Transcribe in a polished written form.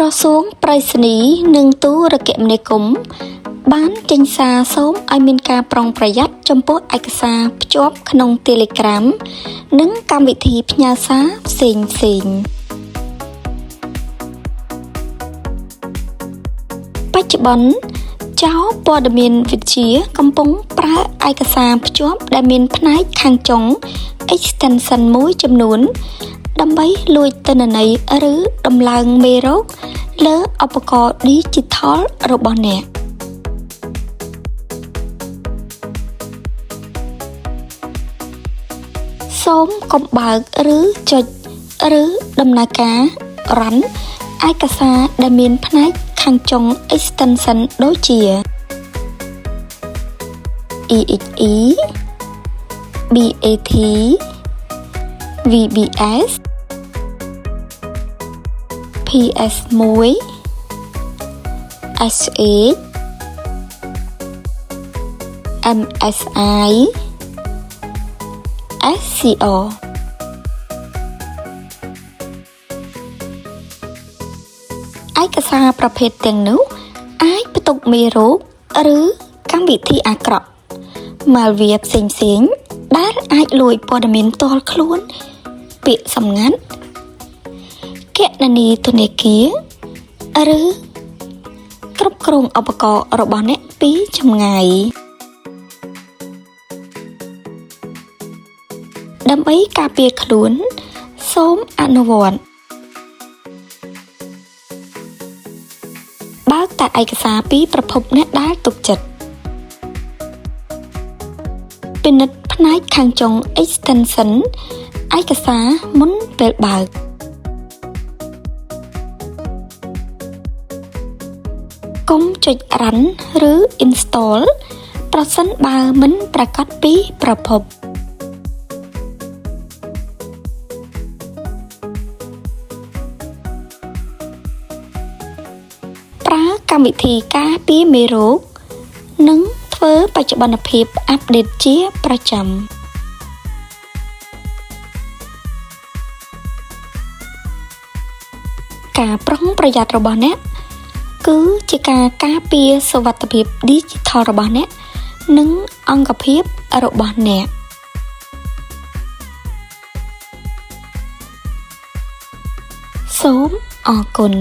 ក្រសួងប្រៃសណីនិងទូរគមនាគមន៍បានចេញសារសូមឲ្យមានការប្រុងប្រយ័ត្នចំពោះឯកសារភ្ជាប់ក្នុង Telegram និងកម្មវិធីផ្ញើសារផ្សេងៗបច្ចុប្បន្នចៅព័ត៌មានវិទ្យាកំពុងប្រើឯកសារភ្ជាប់ដែលមានផ្នែកខាងចុង extension មួយចំនួនដើម្បីលួចទិន្នន័យឬដំឡើងមេរោគលើឧបករណ៍ Digital របស់អ្នកសូមកុំបើកឬចុចឬដំណើរការ Run ឯកសារដែលមានផ្នែកខាងចុង extension ដូចជា exe bat vbs ps1 sh msi sco ឯកសារប្រភេទទាំងនោះអាចផ្ទុកមេរោគឬកម្មវិធីអាក្រក់ malware ផ្សេងៗដែលអាចលួចព័ត៌មានផ្ទាល់ខ្លួនពាក្យសម្ងាត់គណនីធនាគារឬគ្រប់គ្រងឧបករណ៍របស់អ្នកពីចម្ងាយដើម្បីការពារខ្លួនសូមអនុវត្តបើកតែឯកសារពីប្រភពអ្នកដែលទុកចិត្តពិនិត្យផ្នែកខាងចុង extension ឯកសារមុនពេលបើកកុំចុច Run ឬ Install ប្រសិនបើមិនប្រកាសពីប្រភពប្រើកម្មវិធីការពារមេរោគនិងធ្វើបច្ចុប្បន្នភាពអាប់ដេតជាប្រចាំការប្រុងប្រយ័ត្នរបស់អ្នកគឺជាការការពារសុវត្ថិភាព Digital របស់អ្នកនិងអង្គភាពរបស់អ្នកសូមអរគុណ